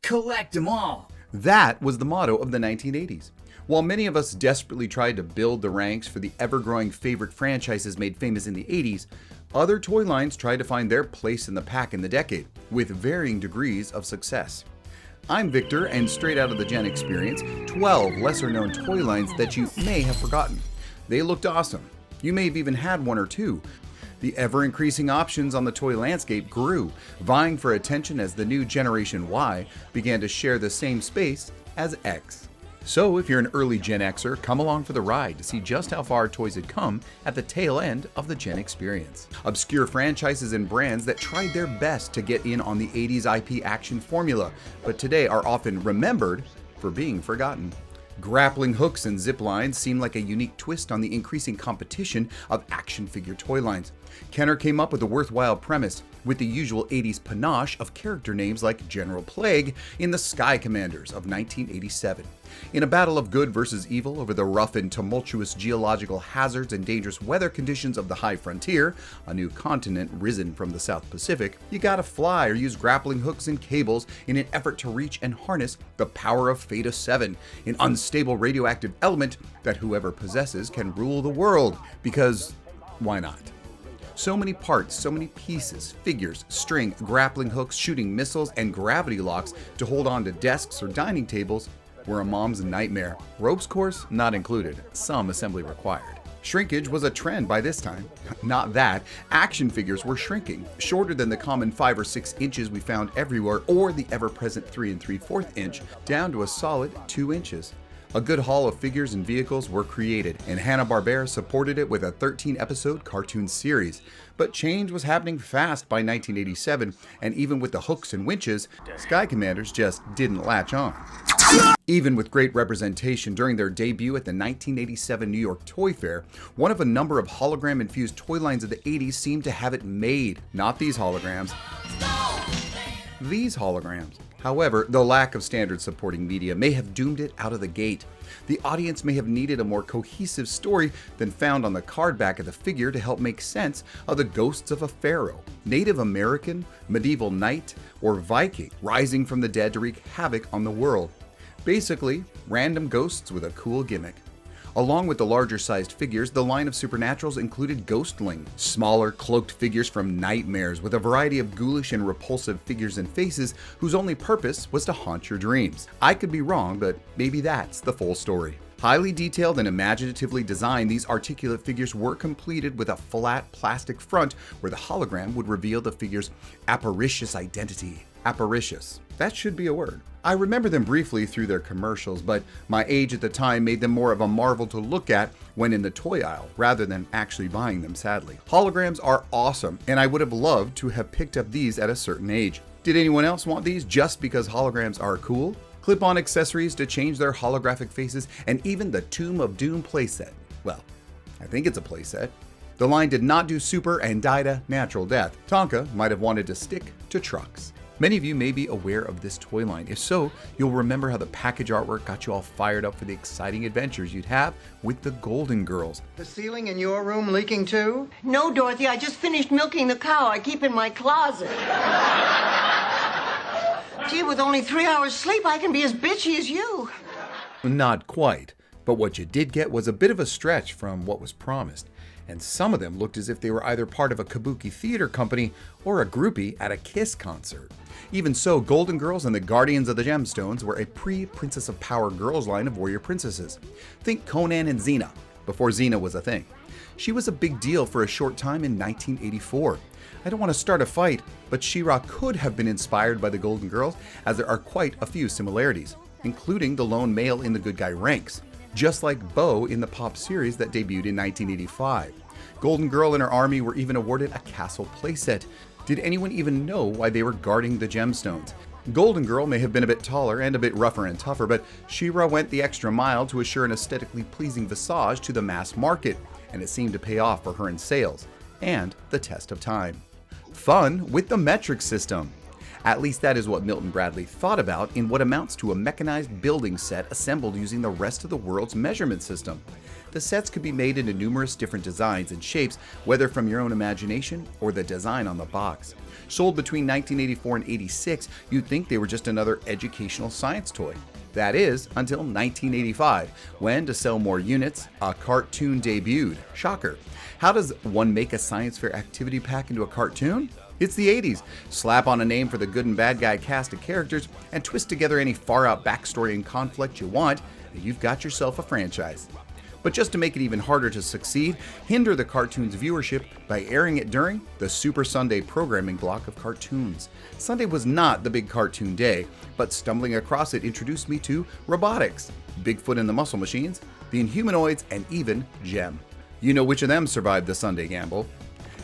collect them all. That was the motto of the 1980s. While many of us desperately tried to build the ranks for the ever-growing favorite franchises made famous in the 80s, other toy lines tried to find their place in the pack in the decade, with varying degrees of success. I'm Victor, and straight out of the Gen Experience, 12 lesser-known toy lines that you may have forgotten. They looked awesome. You may have even had one or two. The ever-increasing options on the toy landscape grew, vying for attention as the new Generation Y began to share the same space as X. So if you're an early Gen Xer, come along for the ride to see just how far toys had come at the tail end of the Gen Experience. Obscure franchises and brands that tried their best to get in on the 80s IP action formula, but today are often remembered for being forgotten. Grappling hooks and zip lines seem like a unique twist on the increasing competition of action figure toy lines. Kenner came up with a worthwhile premise, with the usual 80s panache of character names like General Plague in the Sky Commanders of 1987. In a battle of good versus evil over the rough and tumultuous geological hazards and dangerous weather conditions of the high frontier, a new continent risen from the South Pacific, you gotta fly or use grappling hooks and cables in an effort to reach and harness the power of Theta 7, an unstable radioactive element that whoever possesses can rule the world, because why not? So many parts, so many pieces, figures, string, grappling hooks, shooting missiles, and gravity locks to hold on to desks or dining tables were a mom's nightmare. Ropes course not included, some assembly required. Shrinkage was a trend by this time. Not that, action figures were shrinking, shorter than the common 5 or 6 inches we found everywhere or the ever-present 3 3/4 inch, down to a solid 2 inches. A good haul of figures and vehicles were created, and Hanna-Barbera supported it with a 13-episode cartoon series. But change was happening fast by 1987, and even with the hooks and winches, Sky Commanders just didn't latch on. Even with great representation during their debut at the 1987 New York Toy Fair, one of a number of hologram-infused toy lines of the 80s seemed to have it made. Not these holograms. These holograms. However, the lack of standard supporting media may have doomed it out of the gate. The audience may have needed a more cohesive story than found on the card back of the figure to help make sense of the ghosts of a pharaoh, Native American, medieval knight, or Viking rising from the dead to wreak havoc on the world. Basically, random ghosts with a cool gimmick. Along with the larger sized figures, the line of Supernaturals included Ghostling, smaller, cloaked figures from nightmares with a variety of ghoulish and repulsive figures and faces whose only purpose was to haunt your dreams. I could be wrong, but maybe that's the full story. Highly detailed and imaginatively designed, these articulate figures were completed with a flat plastic front where the hologram would reveal the figure's apparicious identity. Apparicious. That should be a word. I remember them briefly through their commercials, but my age at the time made them more of a marvel to look at when in the toy aisle, rather than actually buying them, sadly. Holograms are awesome, and I would have loved to have picked up these at a certain age. Did anyone else want these just because holograms are cool? Clip-on accessories to change their holographic faces, and even the Tomb of Doom playset. Well, I think it's a playset. The line did not do super and died a natural death. Tonka might have wanted to stick to trucks. Many of you may be aware of this toy line. If so, you'll remember how the package artwork got you all fired up for the exciting adventures you'd have with the Golden Girls. The ceiling in your room leaking too? No, Dorothy, I just finished milking the cow I keep in my closet. Gee, with only 3 hours sleep, I can be as bitchy as you. Not quite, but what you did get was a bit of a stretch from what was promised. And some of them looked as if they were either part of a kabuki theater company or a groupie at a Kiss concert. Even so, Golden Girls and the Guardians of the Gemstones were a pre-Princess of Power girls line of warrior princesses. Think Conan and Xena, before Xena was a thing. She was a big deal for a short time in 1984. I don't want to start a fight, but She-Ra could have been inspired by the Golden Girls, as there are quite a few similarities, including the lone male in the good guy ranks, just like Bo in the Pop series that debuted in 1985. Golden Girl and her army were even awarded a castle playset. Did anyone even know why they were guarding the gemstones? Golden Girl may have been a bit taller and a bit rougher and tougher, but She-Ra went the extra mile to assure an aesthetically pleasing visage to the mass market, and it seemed to pay off for her in sales, and the test of time. Fun with the metric system. At least that is what Milton Bradley thought about in what amounts to a mechanized building set assembled using the rest of the world's measurement system. The sets could be made into numerous different designs and shapes, whether from your own imagination or the design on the box. Sold between 1984 and 86, you'd think they were just another educational science toy. That is, until 1985, when, to sell more units, a cartoon debuted. Shocker. How does one make a science fair activity pack into a cartoon? It's the 80s. Slap on a name for the good and bad guy cast of characters and twist together any far-out backstory and conflict you want, and you've got yourself a franchise. But just to make it even harder to succeed, hinder the cartoon's viewership by airing it during the Super Sunday programming block of cartoons. Sunday was not the big cartoon day, but stumbling across it introduced me to Robotix, Bigfoot and the Muscle Machines, the Inhumanoids, and even Gem. You know which of them survived the Sunday gamble.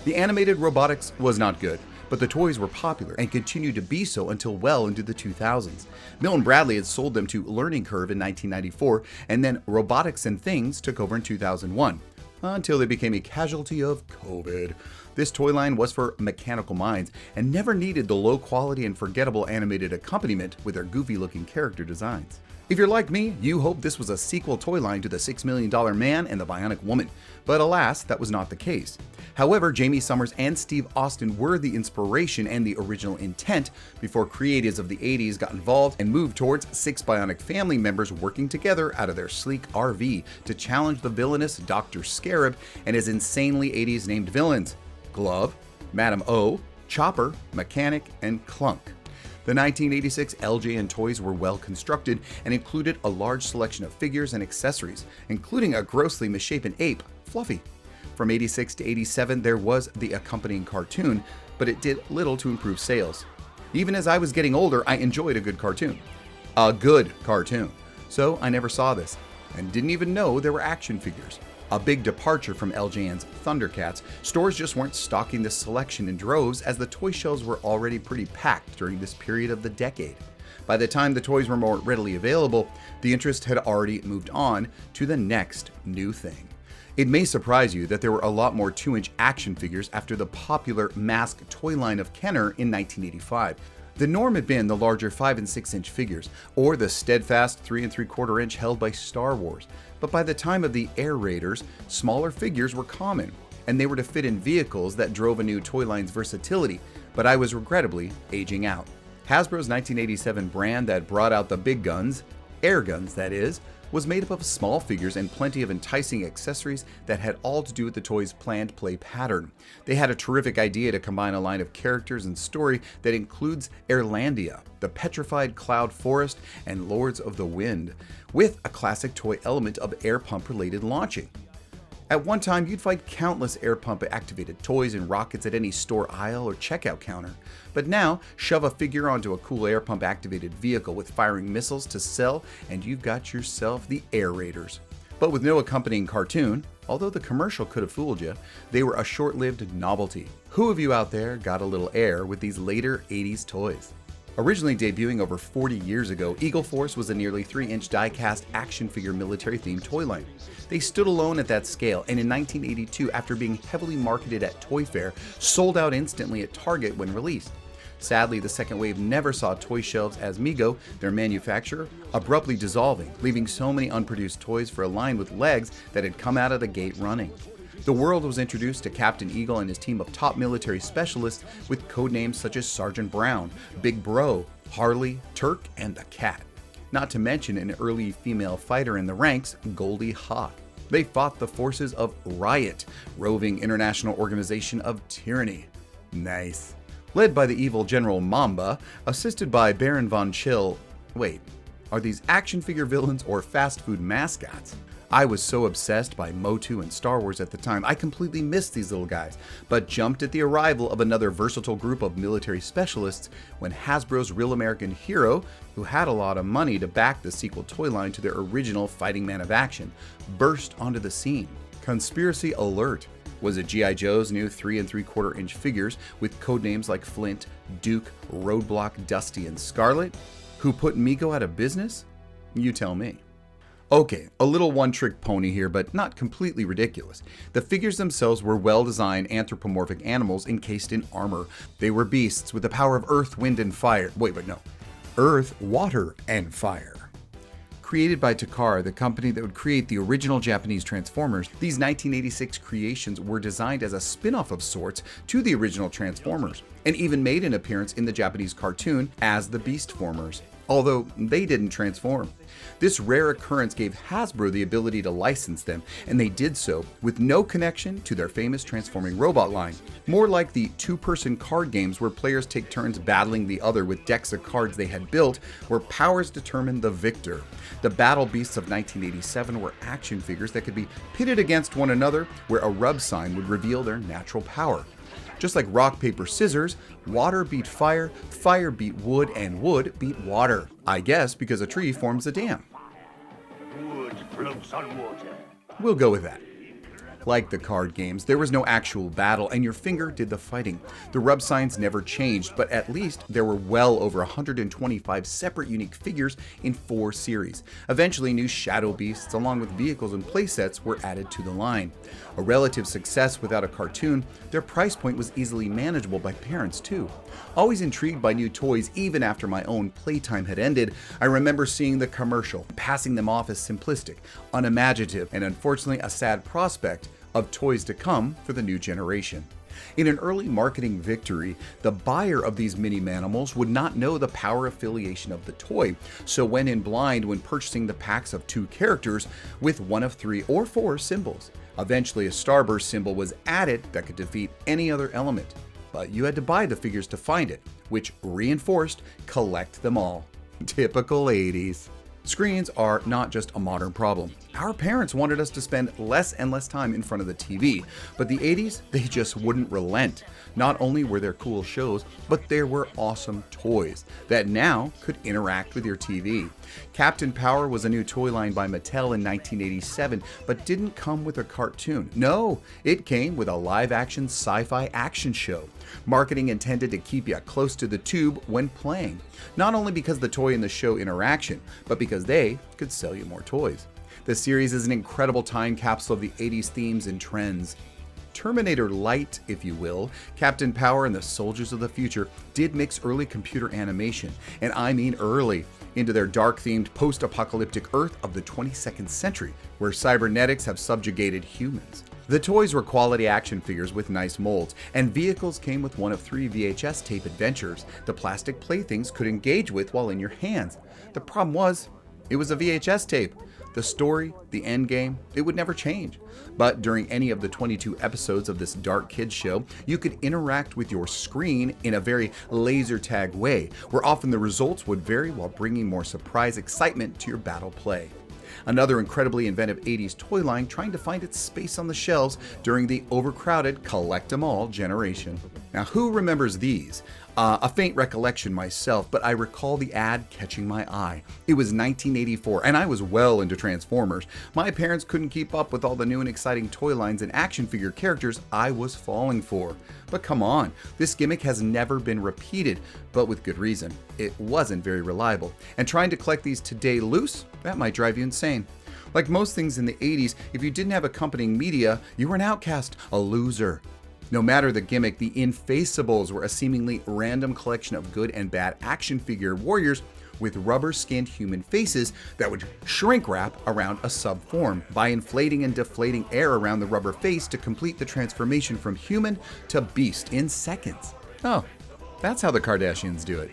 The animated Robotix was not good, but the toys were popular and continued to be so until well into the 2000s. Milton Bradley had sold them to Learning Curve in 1994, and then Robotix and Things took over in 2001, until they became a casualty of COVID. This toy line was for mechanical minds and never needed the low quality and forgettable animated accompaniment with their goofy looking character designs. If you're like me, you hoped this was a sequel toy line to the $6 Million Man and the Bionic Woman, but alas, that was not the case. However, Jamie Summers and Steve Austin were the inspiration and the original intent before creatives of the 80s got involved and moved towards 6 Bionic family members working together out of their sleek RV to challenge the villainous Dr. Scarab and his insanely 80s named villains: Glove, Madam O, Chopper, Mechanic, and Clunk. The 1986 LJN toys were well constructed and included a large selection of figures and accessories, including a grossly misshapen ape, Fluffy. From 86 to 87, there was the accompanying cartoon, but it did little to improve sales. Even as I was getting older, I enjoyed a good cartoon. A good cartoon. So I never saw this, and didn't even know there were action figures. A big departure from LJN's Thundercats, stores just weren't stocking this selection in droves as the toy shelves were already pretty packed during this period of the decade. By the time the toys were more readily available, the interest had already moved on to the next new thing. It may surprise you that there were a lot more 2-inch action figures after the popular mask toy line of Kenner in 1985. The norm had been the larger 5 and 6-inch figures, or the steadfast 3 3/4 inch held by Star Wars. But by the time of the Air Raiders, smaller figures were common, and they were to fit in vehicles that drove a new toy line's versatility, but I was regrettably aging out. Hasbro's 1987 brand that brought out the big guns, air guns that is, was made up of small figures and plenty of enticing accessories that had all to do with the toy's planned play pattern. They had a terrific idea to combine a line of characters and story that includes Airlandia, the Petrified Cloud Forest, and Lords of the Wind, with a classic toy element of air pump related launching. At one time, you'd find countless air pump activated toys and rockets at any store aisle or checkout counter. But now, shove a figure onto a cool air pump activated vehicle with firing missiles to sell, and you've got yourself the Air Raiders. But with no accompanying cartoon, although the commercial could have fooled you, they were a short-lived novelty. Who of you out there got a little air with these later 80s toys? Originally debuting over 40 years ago, Eagle Force was a nearly 3-inch die-cast action figure military-themed toy line. They stood alone at that scale, and in 1982, after being heavily marketed at Toy Fair, sold out instantly at Target when released. Sadly, the second wave never saw toy shelves as Mego, their manufacturer, abruptly dissolving, leaving so many unproduced toys for a line with legs that had come out of the gate running. The world was introduced to Captain Eagle and his team of top military specialists with codenames such as Sergeant Brown, Big Bro, Harley, Turk, and the Cat. Not to mention an early female fighter in the ranks, Goldie Hawn. They fought the forces of Riot, roving international organization of tyranny. Nice. Led by the evil General Mamba, assisted by Baron von Chill. Wait, are these action figure villains or fast food mascots? I was so obsessed by Motu and Star Wars at the time, I completely missed these little guys, but jumped at the arrival of another versatile group of military specialists when Hasbro's Real American Hero, who had a lot of money to back the sequel toy line to their original Fighting Man of Action, burst onto the scene. Conspiracy alert! Was it G.I. Joe's new 3 3/4 inch figures with codenames like Flint, Duke, Roadblock, Dusty, and Scarlet? Who put Mego out of business? You tell me. Okay, a little one-trick pony here, but not completely ridiculous. The figures themselves were well-designed anthropomorphic animals encased in armor. They were beasts with the power of earth, wind, and fire. Wait, no. Earth, water, and fire. Created by Takara, the company that would create the original Japanese Transformers, these 1986 creations were designed as a spin-off of sorts to the original Transformers, and even made an appearance in the Japanese cartoon as the Beastformers, although they didn't transform. This rare occurrence gave Hasbro the ability to license them, and they did so with no connection to their famous transforming robot line. More like the two-person card games where players take turns battling the other with decks of cards they had built, where powers determined the victor. The Battle Beasts of 1987 were action figures that could be pitted against one another, where a rub sign would reveal their natural power. Just like rock, paper, scissors, water beat fire, fire beat wood, and wood beat water. I guess because a tree forms a dam. Wood floats on water. We'll go with that. Like the card games, there was no actual battle, and your finger did the fighting. The rub signs never changed, but at least there were well over 125 separate unique figures in 4 series. Eventually, new Shadow Beasts, along with vehicles and playsets, were added to the line. A relative success without a cartoon, their price point was easily manageable by parents too. Always intrigued by new toys even after my own playtime had ended, I remember seeing the commercial, passing them off as simplistic, unimaginative, and unfortunately a sad prospect of toys to come for the new generation. In an early marketing victory, the buyer of these mini-manimals would not know the power affiliation of the toy, so went in blind when purchasing the packs of 2 characters with one of 3 or 4 symbols. Eventually, a starburst symbol was added that could defeat any other element, but you had to buy the figures to find it, which reinforced collect them all. Typical 80s. Screens are not just a modern problem. Our parents wanted us to spend less and less time in front of the TV, but the 80s, they just wouldn't relent. Not only were there cool shows, but there were awesome toys that now could interact with your TV. Captain Power was a new toy line by Mattel in 1987, but didn't come with a cartoon. No, it came with a live-action sci-fi action show. Marketing intended to keep you close to the tube when playing, not only because the toy and the show interaction, but because they could sell you more toys. The series is an incredible time capsule of the 80s themes and trends. Terminator Light, if you will, Captain Power and the Soldiers of the Future did mix early computer animation, and I mean early, into their dark-themed post-apocalyptic Earth of the 22nd century, where cybernetics have subjugated humans. The toys were quality action figures with nice molds, and vehicles came with one of 3 VHS tape adventures the plastic playthings could engage with while in your hands. The problem was, it was a VHS tape. The story, the endgame, it would never change. But during any of the 22 episodes of this dark kids show, you could interact with your screen in a very laser tag way, where often the results would vary while bringing more surprise excitement to your battle play. Another incredibly inventive 80s toy line trying to find its space on the shelves during the overcrowded collect 'em all generation. Now, who remembers these? A faint recollection myself, but I recall the ad catching my eye. It was 1984, and I was well into Transformers. My parents couldn't keep up with all the new and exciting toy lines and action figure characters I was falling for. But come on, this gimmick has never been repeated, but with good reason. It wasn't very reliable, and trying to collect these today loose, that might drive you insane. Like most things in the 80s, if you didn't have accompanying media, you were an outcast, a loser. No matter the gimmick, the Infaceables were a seemingly random collection of good and bad action figure warriors with rubber-skinned human faces that would shrink wrap around a sub-form by inflating and deflating air around the rubber face to complete the transformation from human to beast in seconds. Oh, that's how the Kardashians do it.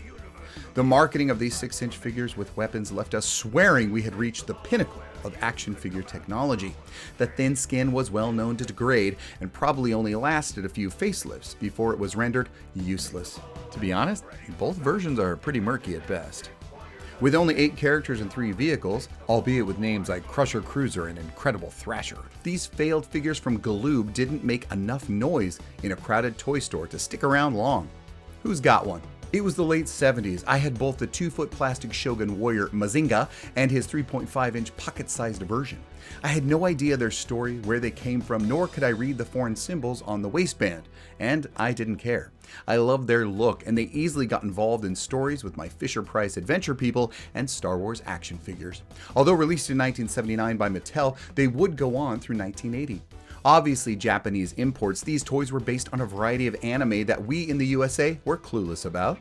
The marketing of these 6-inch figures with weapons left us swearing we had reached the pinnacle of action figure technology. The thin skin was well known to degrade and probably only lasted a few facelifts before it was rendered useless. To be honest, both versions are pretty murky at best. With only 8 characters and 3 vehicles, albeit with names like Crusher Cruiser and Incredible Thrasher, these failed figures from Galoob didn't make enough noise in a crowded toy store to stick around long. Who's got one? It was the late 70s. I had both the 2-foot plastic Shogun Warrior Mazinga and his 3.5-inch pocket-sized version. I had no idea their story, where they came from, nor could I read the foreign symbols on the waistband, and I didn't care. I loved their look, and they easily got involved in stories with my Fisher-Price Adventure People and Star Wars action figures. Although released in 1979 by Mattel, they would go on through 1980. Obviously Japanese imports, these toys were based on a variety of anime that we in the USA were clueless about.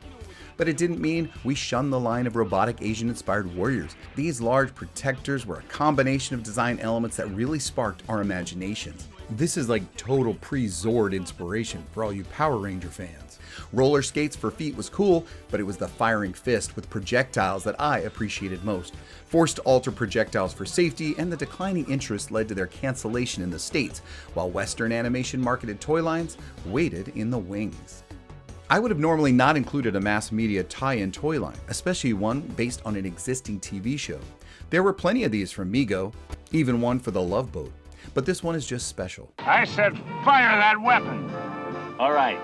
But it didn't mean we shunned the line of robotic Asian-inspired warriors. These large protectors were a combination of design elements that really sparked our imaginations. This is like total pre-Zord inspiration for all you Power Ranger fans. Roller skates for feet was cool, but it was the firing fist with projectiles that I appreciated most. Forced to alter projectiles for safety, and the declining interest led to their cancellation in the States, while Western animation marketed toy lines waited in the wings. I would have normally not included a mass media tie-in toy line, especially one based on an existing TV show. There were plenty of these from Mego, even one for the Love Boat. But this one is just special. I said fire that weapon. All right.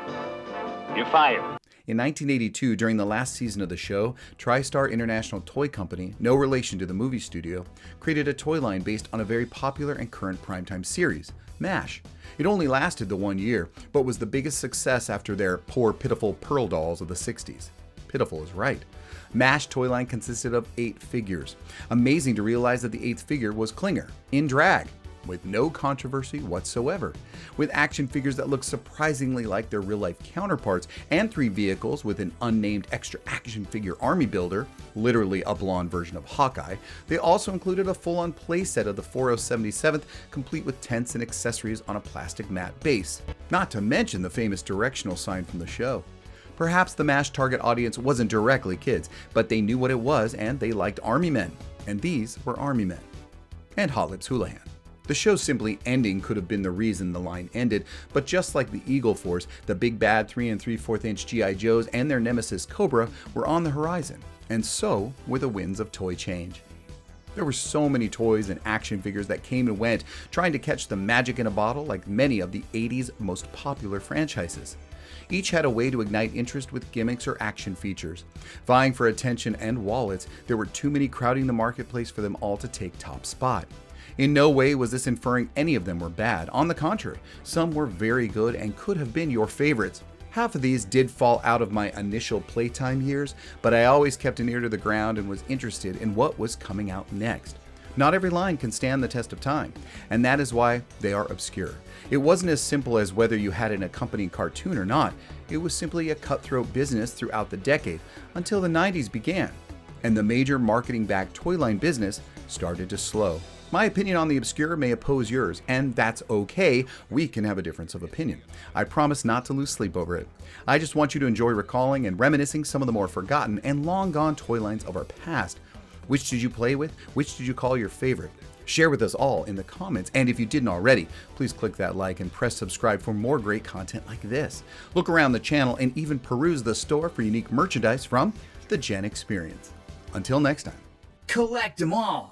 You're fired. In 1982, during the last season of the show, TriStar International Toy Company, no relation to the movie studio, created a toy line based on a very popular and current primetime series, MASH. It only lasted the 1 year, but was the biggest success after their poor, pitiful Pearl dolls of the 60s. Pitiful is right. MASH toy line consisted of 8 figures. Amazing to realize that the 8th figure was Klinger, in drag, with no controversy whatsoever, with action figures that look surprisingly like their real-life counterparts, and 3 vehicles with an unnamed extra action figure army builder, literally a blonde version of Hawkeye. They also included a full-on playset of the 4077th, complete with tents and accessories on a plastic matte base, not to mention the famous directional sign from the show. Perhaps the MASH target audience wasn't directly kids, but they knew what it was and they liked army men, and these were army men. And Hot Lips Houlihan. The show's simply ending could have been the reason the line ended, but just like the Eagle Force, the big bad 3 3/4 inch G.I. Joes and their nemesis Cobra were on the horizon, and so were the winds of toy change. There were so many toys and action figures that came and went, trying to catch the magic in a bottle like many of the 80s most popular franchises. Each had a way to ignite interest with gimmicks or action features. Vying for attention and wallets, there were too many crowding the marketplace for them all to take top spot. In no way was this inferring any of them were bad. On the contrary, some were very good and could have been your favorites. Half of these did fall out of my initial playtime years, but I always kept an ear to the ground and was interested in what was coming out next. Not every line can stand the test of time, and that is why they are obscure. It wasn't as simple as whether you had an accompanying cartoon or not. It was simply a cutthroat business throughout the decade, until the 90s began, and the major marketing-backed toy line business started to slow. My opinion on the obscure may oppose yours, and that's okay. We can have a difference of opinion. I promise not to lose sleep over it. I just want you to enjoy recalling and reminiscing some of the more forgotten and long-gone toy lines of our past. Which did you play with? Which did you call your favorite? Share with us all in the comments, and if you didn't already, please click that like and press subscribe for more great content like this. Look around the channel and even peruse the store for unique merchandise from the Gen Experience. Until next time. Collect them all!